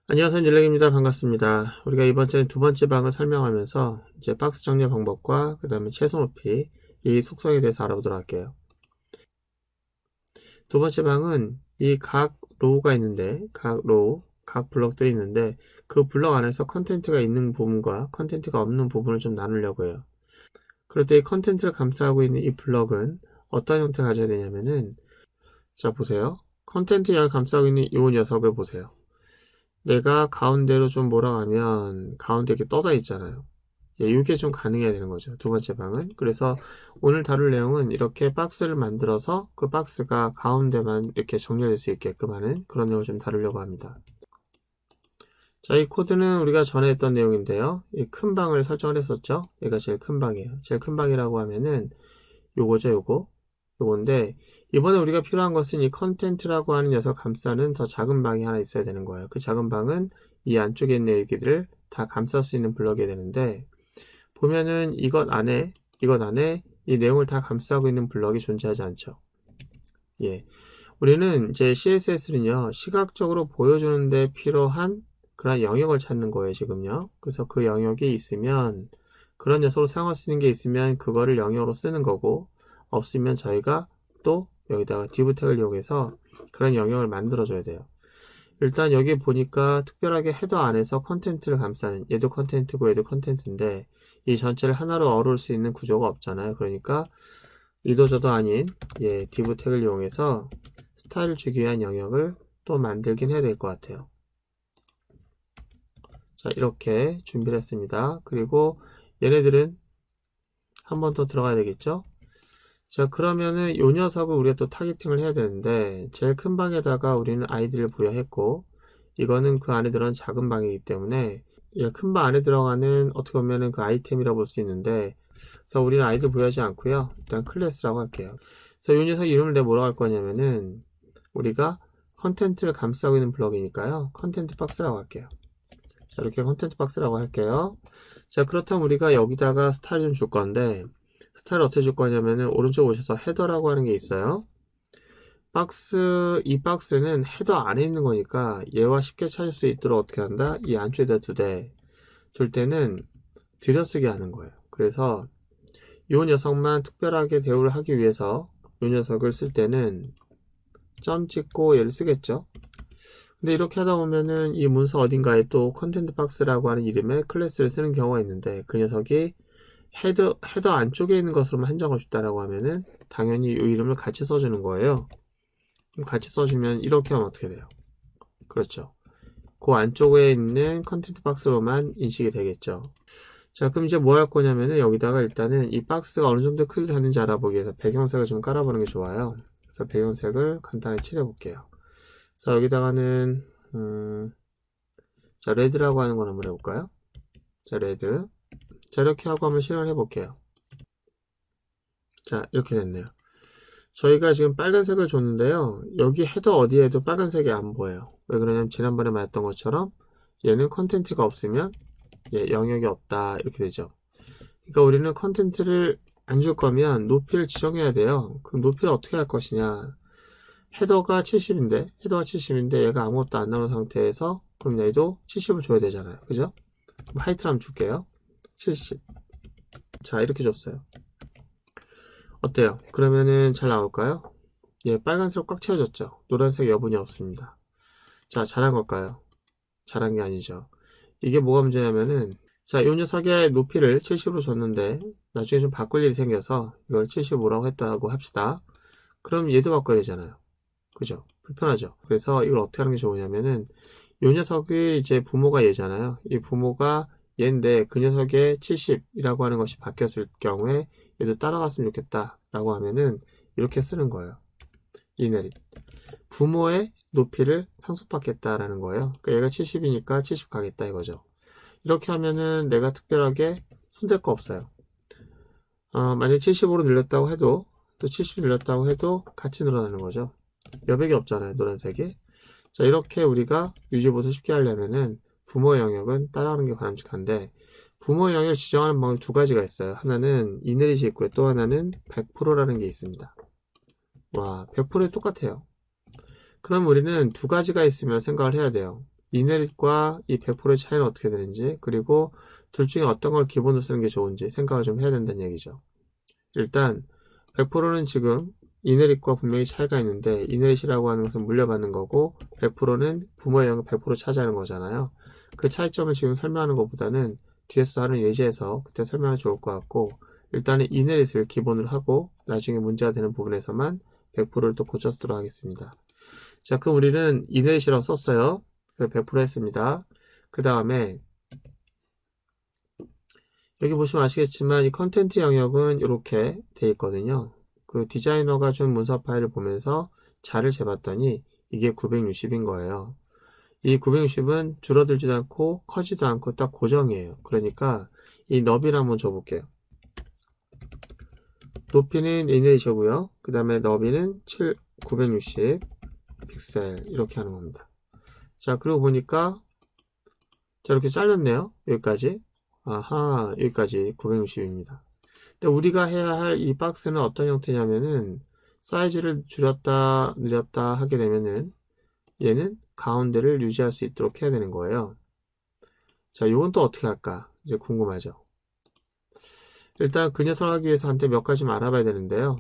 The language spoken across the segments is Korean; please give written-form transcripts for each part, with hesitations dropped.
안녕하세요. 일렉입니다. 반갑습니다. 우리가 이번 주에 두 번째 방을 설명하면서 이제 박스 정리 방법과 그 다음에 최소 높이 이 속성에 대해서 알아보도록 할게요. 두 번째 방은 이 각 로우가 있는데 각 블럭들이 있는데 그 블럭 안에서 컨텐트가 있는 부분과 컨텐트가 없는 부분을 좀 나누려고 해요. 그럴 때 이 컨텐트를 감싸고 있는 이 블럭은 어떤 형태를 가져야 되냐면은, 자 보세요. 컨텐트를 감싸고 있는 이 녀석을 보세요. 내가 가운데로 좀 몰아가면 가운데 이렇게 떠다 있잖아요. 예, 이게 좀 가능해야 되는 거죠. 두 번째 방은. 그래서 오늘 다룰 내용은 이렇게 박스를 만들어서 그 박스가 가운데만 이렇게 정렬될 수 있게끔 하는 그런 내용을 좀 다루려고 합니다. 자, 이 코드는 우리가 전에 했던 내용인데요. 이 큰 방을 설정을 했었죠. 얘가 제일 큰 방이에요. 제일 큰 방이라고 하면은 요거죠, 요건데, 이번에 우리가 필요한 것은 이 컨텐트라고 하는 녀석 감싸는 더 작은 방이 하나 있어야 되는 거예요. 그 작은 방은 이 안쪽에 있는 얘기들을 다 감쌀 수 있는 블럭이 되는데, 보면은 이것 안에 이 내용을 다 감싸고 있는 블럭이 존재하지 않죠. 예. 우리는 이제 CSS는요, 시각적으로 보여주는데 필요한 그런 영역을 찾는 거예요, 지금요. 그래서 그 영역이 있으면, 그런 녀석으로 사용할 수 있는 게 있으면 그거를 영역으로 쓰는 거고, 없으면 저희가 또 여기다가 div 태그를 이용해서 그런 영역을 만들어 줘야 돼요. 일단 여기 보니까 특별하게 헤더 안에서 컨텐트를 감싸는, 얘도 컨텐트고 얘도 컨텐트인데 이 전체를 하나로 어울릴 수 있는 구조가 없잖아요. 그러니까 이도저도 아닌 div 태그를 이용해서 스타일을 주기 위한 영역을 또 만들긴 해야 될 것 같아요. 자, 이렇게 준비를 했습니다. 그리고 얘네들은 한 번 더 들어가야 되겠죠. 자, 그러면은 요 녀석을 우리가 또 타겟팅을 해야 되는데, 제일 큰 방에다가 우리는 아이디를 부여했고, 이거는 그 안에 들어간 작은 방이기 때문에 큰 방 안에 들어가는 어떻게 보면은 그 아이템이라고 볼 수 있는데, 그래서 우리는 아이디 부여하지 않고요, 일단 클래스라고 할게요. 그래서 이 녀석 이름을 내가 뭐라고 할 거냐면은, 우리가 컨텐트를 감싸고 있는 블럭이니까요, 컨텐트 박스라고 할게요. 자, 이렇게 컨텐트 박스라고 할게요. 자, 그렇다면 우리가 여기다가 스타일 좀 줄 건데, 스타일을 어떻게 줄 거냐면은 오른쪽 오셔서 헤더라고 하는 게 있어요. 이 박스는 헤더 안에 있는 거니까 얘와 쉽게 찾을 수 있도록 어떻게 한다? 이 안쪽에다 둘 때는 들여쓰기 하는 거예요. 그래서 이 녀석만 특별하게 대우를 하기 위해서 이 녀석을 쓸 때는 점 찍고 얘를 쓰겠죠. 근데 이렇게 하다 보면은 이 문서 어딘가에 또 컨텐트 박스라고 하는 이름의 클래스를 쓰는 경우가 있는데, 그 녀석이 헤더 안쪽에 있는 것으로만 한정하고 싶다라고 하면은 당연히 이 이름을 같이 써주는 거예요. 같이 써주면 이렇게 하면 어떻게 돼요? 그렇죠. 그 안쪽에 있는 컨텐트 박스로만 인식이 되겠죠. 자, 그럼 이제 뭐 할 거냐면은 여기다가 일단은 이 박스가 어느 정도 크기가 되는지 알아보기 위해서 배경색을 좀 깔아보는 게 좋아요. 그래서 배경색을 간단히 칠해 볼게요. 자, 여기다가는 자, 레드라고 하는 걸 한번 해볼까요? 자, 레드. 자, 이렇게 하고 한번 실행을 해볼게요. 자, 이렇게 됐네요. 저희가 지금 빨간색을 줬는데요, 여기 헤더 어디에도 빨간색이 안 보여요. 왜 그러냐면 지난번에 말했던 것처럼 얘는 컨텐트가 없으면 영역이 없다, 이렇게 되죠. 그러니까 우리는 컨텐트를 안 줄 거면 높이를 지정해야 돼요. 그럼 높이를 어떻게 할 것이냐, 헤더가 70인데 얘가 아무것도 안 나오는 상태에서 그럼 얘도 70을 줘야 되잖아요. 그죠? 그럼 하이트를 한번 줄게요. 70. 자, 이렇게 줬어요. 어때요? 그러면은 잘 나올까요? 예, 빨간색으로 꽉 채워졌죠. 노란색 여분이 없습니다. 자, 잘한 걸까요? 잘한 게 아니죠. 이게 뭐가 문제냐면은, 자, 요 녀석의 높이를 70으로 줬는데 나중에 좀 바꿀 일이 생겨서 이걸 75라고 했다고 합시다. 그럼 얘도 바꿔야 되잖아요. 그죠? 불편하죠. 그래서 이걸 어떻게 하는 게 좋으냐면은, 요 녀석이 이제 부모가 얘잖아요. 이 부모가 얘인데 그 녀석의 70이라고 하는 것이 바뀌었을 경우에 얘도 따라갔으면 좋겠다 라고 하면은 이렇게 쓰는 거예요. 이내리 부모의 높이를 상속받겠다라는 거예요. 그러니까 얘가 70이니까 70 가겠다 이거죠. 이렇게 하면은 내가 특별하게 손댈 거 없어요. 만약 75로 늘렸다고 해도, 또 70 늘렸다고 해도 같이 늘어나는 거죠. 여백이 없잖아요, 노란색이. 자, 이렇게 우리가 유지보수 쉽게 하려면은 부모 영역은 따라하는 게 바람직한데, 부모 영역을 지정하는 방법이 두 가지가 있어요. 하나는 이내리시 있고요, 또 하나는 100%라는 게 있습니다. 와, 100%에 똑같아요. 그럼 우리는 두 가지가 있으면 생각을 해야 돼요. 이네릿과 이 100%의 차이는 어떻게 되는지, 그리고 둘 중에 어떤 걸 기본으로 쓰는 게 좋은지 생각을 좀 해야 된다는 얘기죠. 일단 100%는 지금 이네릿과 분명히 차이가 있는데, 이네릿이라고 하는 것은 물려받는 거고 100%는 부모의 영역 100% 차지하는 거잖아요. 그 차이점을 지금 설명하는 것보다는 뒤에서 다른 예제에서 그때 설명하면 좋을 것 같고, 일단은 이네릿을 기본으로 하고 나중에 문제가 되는 부분에서만 100%를 또 고쳐 쓰도록 하겠습니다. 자, 그럼 우리는 이네릿이라고 썼어요. 100% 했습니다. 그 다음에 여기 보시면 아시겠지만 이 컨텐트 영역은 이렇게 돼 있거든요. 그 디자이너가 준 문서 파일을 보면서 자를 재봤더니 이게 960인 거예요. 이 960은 줄어들지도 않고 커지도 않고 딱 고정이에요. 그러니까 이 너비를 한번 줘볼게요. 높이는 이네릿이고요. 그 다음에 너비는 960 픽셀 이렇게 하는 겁니다. 자, 그리고 보니까 자, 이렇게 잘렸네요. 여기까지. 아하, 여기까지 960입니다. 근데 우리가 해야 할 이 박스는 어떤 형태냐면은 사이즈를 줄였다 늘렸다 하게 되면은 얘는 가운데를 유지할 수 있도록 해야 되는 거예요. 자, 요건 또 어떻게 할까? 이제 궁금하죠. 일단 그 녀석을 하기 위해서 한테 몇 가지 좀 알아봐야 되는데요.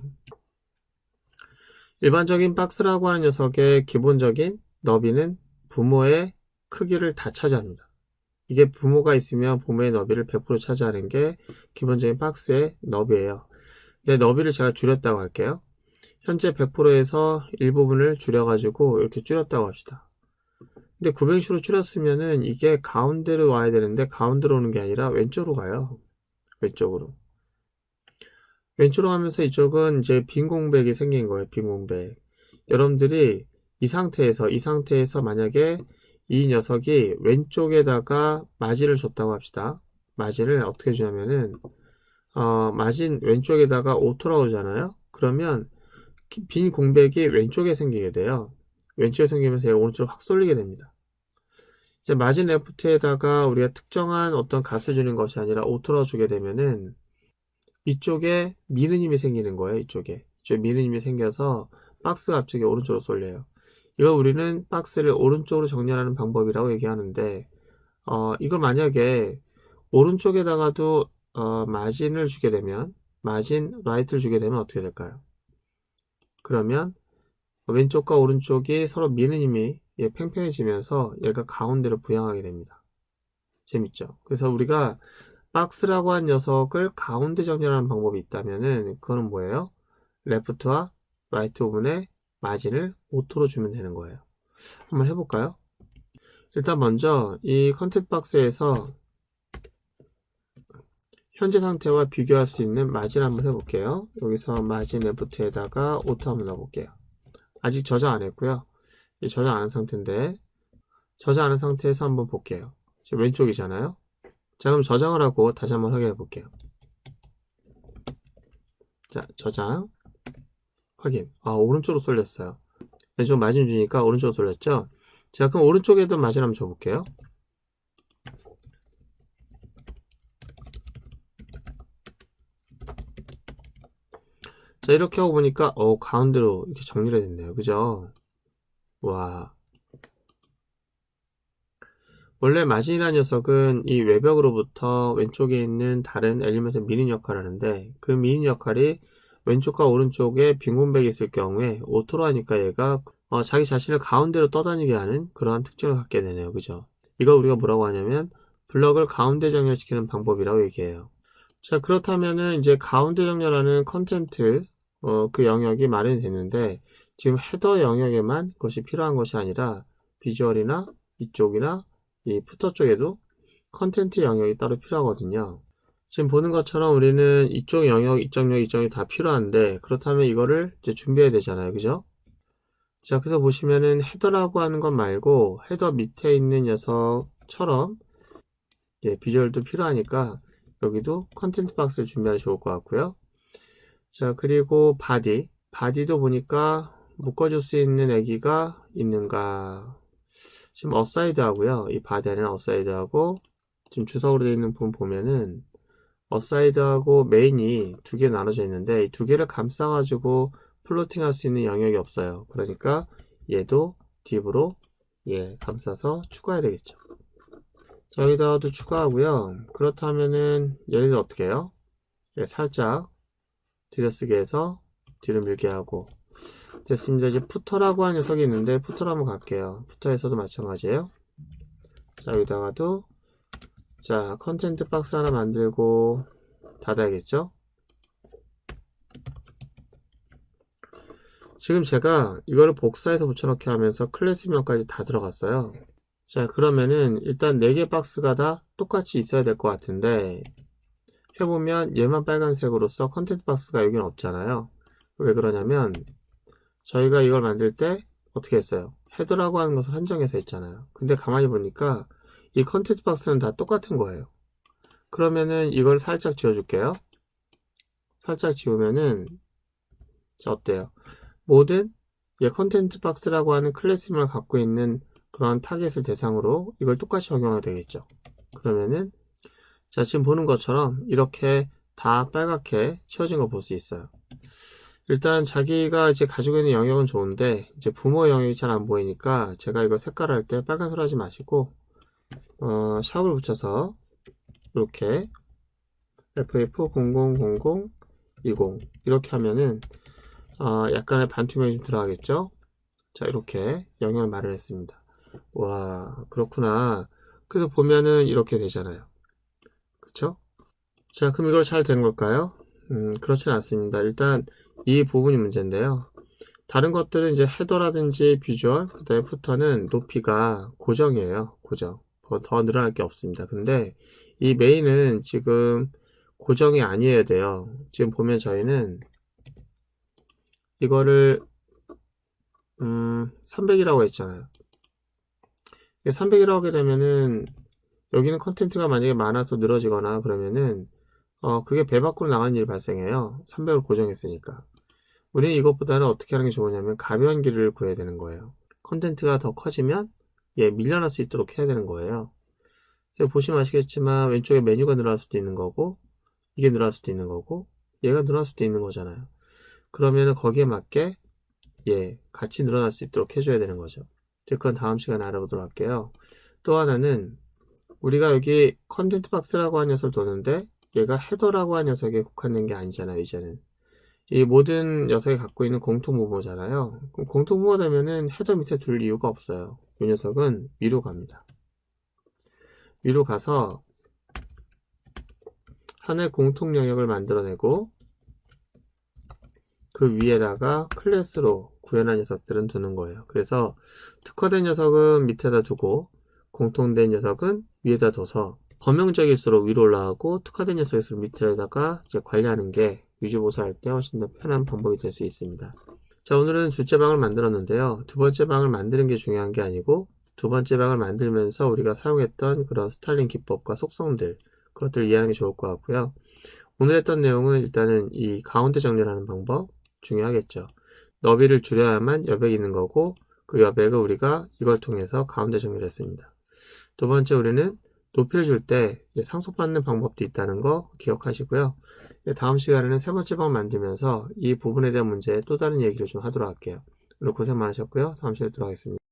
일반적인 박스라고 하는 녀석의 기본적인 너비는 부모의 크기를 다 차지합니다. 이게 부모가 있으면 부모의 너비를 100% 차지하는 게 기본적인 박스의 너비예요. 근데 너비를 제가 줄였다고 할게요. 현재 100%에서 일부분을 줄여가지고 이렇게 줄였다고 합시다. 근데 900으로 줄였으면은 이게 가운데로 와야 되는데 가운데로 오는 게 아니라 왼쪽으로 가요. 왼쪽으로. 왼쪽으로 가면서 이쪽은 이제 빈 공백이 생긴 거예요. 빈 공백. 여러분들이 이 상태에서 만약에 이 녀석이 왼쪽에다가 마진을 줬다고 합시다. 마진을 어떻게 주냐면은 마진 왼쪽에다가 오토라고 하잖아요. 그러면 빈 공백이 왼쪽에 생기게 돼요. 왼쪽에 생기면서 얘가 오른쪽으로 확 쏠리게 됩니다. 이제 마진 레프트에다가 우리가 특정한 어떤 값을 주는 것이 아니라 오토라고 주게 되면은 이쪽에 미는 힘이 생기는 거예요. 이쪽에 미는 힘이 생겨서 박스가 갑자기 오른쪽으로 쏠려요. 이거 우리는 박스를 오른쪽으로 정렬하는 방법이라고 얘기하는데 이걸 만약에 오른쪽에다가도 마진을 주게 되면 마진 라이트를 주게 되면 어떻게 될까요? 그러면 왼쪽과 오른쪽이 서로 미는 힘이 팽팽해지면서 얘가 가운데로 부양하게 됩니다. 재밌죠? 그래서 우리가 박스라고 한 녀석을 가운데 정렬하는 방법이 있다면은 그거는 뭐예요? 레프트와 라이트 부분에 마진을 오토로 주면 되는 거예요. 한번 해볼까요? 일단 먼저 이 컨텐트 박스에서 현재 상태와 비교할 수 있는 마진 한번 해볼게요. 여기서 마진 레프트에다가 오토 한번 넣어볼게요. 아직 저장 안 했고요. 저장 안 한 상태인데 저장 안 한 상태에서 한번 볼게요. 지금 왼쪽이잖아요. 자, 그럼 저장을 하고 다시 한번 확인해 볼게요. 자, 저장 확인. 오른쪽으로 쏠렸어요. 왼쪽 마진 주니까 오른쪽으로 쏠렸죠. 자, 그럼 오른쪽에도 마진 한번 줘볼게요. 자, 이렇게 하고 보니까 가운데로 이렇게 정리가 됐네요. 그죠? 와. 원래 마진이라는 녀석은 이 외벽으로부터 왼쪽에 있는 다른 엘리먼트를 미는 역할을 하는데, 그 미는 역할이 왼쪽과 오른쪽에 빈 공백이 있을 경우에 오토로 하니까 얘가 자기 자신을 가운데로 떠다니게 하는 그러한 특징을 갖게 되네요. 그죠? 이걸 우리가 뭐라고 하냐면 블럭을 가운데 정렬시키는 방법이라고 얘기해요. 자, 그렇다면은 이제 가운데 정렬하는 컨텐트 그 영역이 마련이 됐는데, 지금 헤더 영역에만 그것이 필요한 것이 아니라 비주얼이나 이쪽이나 이 푸터 쪽에도 컨텐트 영역이 따로 필요하거든요. 지금 보는 것처럼 우리는 이쪽 영역, 이쪽 영역, 이쪽 영역이 다 필요한데, 그렇다면 이거를 이제 준비해야 되잖아요. 그죠? 자, 그래서 보시면은 헤더라고 하는 것 말고 헤더 밑에 있는 녀석처럼 비주얼도 필요하니까 여기도 컨텐트 박스를 준비하면 좋을 것 같고요. 자, 그리고 바디도 보니까 묶어줄 수 있는 애기가 있는가. 지금 어사이드 하고요. 이 바디 안에는 어사이드 하고, 지금 주석으로 되어 있는 부분 보면은 어사이드 하고 메인이 두 개 나눠져 있는데, 이 두 개를 감싸가지고 플로팅 할 수 있는 영역이 없어요. 그러니까 얘도 딥으로 예, 감싸서 추가해야 되겠죠. 자, 여기다가도 추가하고요. 그렇다면은 얘를 어떻게 해요? 예, 살짝 들여쓰게 해서 뒤로 밀게 하고 됐습니다. 이제 푸터라고 하는 녀석이 있는데 푸터로 한번 갈게요. 푸터에서도 마찬가지예요. 자, 여기다가도 자, 컨텐트 박스 하나 만들고 닫아야겠죠? 지금 제가 이거를 복사해서 붙여넣기 하면서 클래스명까지 다 들어갔어요. 자, 그러면은 일단 4개 박스가 다 똑같이 있어야 될 것 같은데 해보면 얘만 빨간색으로서 컨텐트 박스가 여기는 없잖아요. 왜 그러냐면 저희가 이걸 만들 때 어떻게 했어요? 헤더라고 하는 것을 한정해서 했잖아요. 근데 가만히 보니까 이 컨텐트 박스는 다 똑같은 거예요. 그러면은 이걸 살짝 지워줄게요. 살짝 지우면은 자, 어때요? 모든 컨텐트 박스라고 하는 클래스명을 갖고 있는 그런 타겟을 대상으로 이걸 똑같이 적용하게 되겠죠. 그러면은 자, 지금 보는 것처럼 이렇게 다 빨갛게 채워진 걸 볼 수 있어요. 일단 자기가 이제 가지고 있는 영역은 좋은데 이제 부모 영역이 잘 안 보이니까 제가 이거 색깔 할 때 빨간색 하지 마시고 샵을 붙여서 이렇게 FF000020 이렇게 하면은 약간의 반투명이 좀 들어가겠죠. 자, 이렇게 영역을 마련했습니다. 와, 그렇구나. 그래서 보면은 이렇게 되잖아요. 그쵸? 자, 그럼 이걸 잘 된 걸까요? 그렇지는 않습니다. 일단 이 부분이 문제인데요. 다른 것들은 이제 헤더라든지 비주얼, 그 다음에 푸터는 높이가 고정이에요. 고정. 더 늘어날 게 없습니다. 근데 이 메인은 지금 고정이 아니어야 돼요. 지금 보면 저희는 이거를 300이라고 했잖아요. 300이라고 하게 되면은 여기는 컨텐츠가 만약에 많아서 늘어지거나 그러면은 그게 배 밖으로 나가는 일이 발생해요. 300을 고정했으니까. 우리는 이것보다는 어떻게 하는 게 좋으냐면 가벼운 길을 구해야 되는 거예요. 컨텐츠가 더 커지면 밀려날 수 있도록 해야 되는 거예요. 보시면 아시겠지만 왼쪽에 메뉴가 늘어날 수도 있는 거고 이게 늘어날 수도 있는 거고 얘가 늘어날 수도 있는 거잖아요. 그러면은 거기에 맞게 같이 늘어날 수 있도록 해줘야 되는 거죠. 그건 다음 시간에 알아보도록 할게요. 또 하나는 우리가 여기 컨텐트 박스라고 하는 녀석을 도는데 얘가 헤더라고 하는 녀석에 국한된 게 아니잖아요. 이제는 이 모든 녀석이 갖고 있는 공통 모모잖아요. 그럼 공통 모모 되면은 헤더 밑에 둘 이유가 없어요. 이 녀석은 위로 갑니다. 위로 가서 하나의 공통 영역을 만들어내고 그 위에다가 클래스로 구현한 녀석들은 두는 거예요. 그래서 특화된 녀석은 밑에다 두고 공통된 녀석은 위에다 둬서 범용적일수록 위로 올라가고 특화된 녀석일수록 밑에다가 이제 관리하는 게 유지보수할 때 훨씬 더 편한 방법이 될 수 있습니다. 자, 오늘은 둘째 방을 만들었는데요. 두 번째 방을 만드는 게 중요한 게 아니고 두 번째 방을 만들면서 우리가 사용했던 그런 스타일링 기법과 속성들 그것들을 이해하는 게 좋을 것 같고요. 오늘 했던 내용은 일단은 이 가운데 정리하는 방법 중요하겠죠. 너비를 줄여야만 여백이 있는 거고 그 여백을 우리가 이걸 통해서 가운데 정리를 했습니다. 두 번째 우리는 높이를 줄 때 상속받는 방법도 있다는 거 기억하시고요. 다음 시간에는 세 번째 방 만들면서 이 부분에 대한 문제 또 다른 얘기를 좀 하도록 할게요. 오늘 고생 많으셨고요. 다음 시간에 뵙도록 하겠습니다.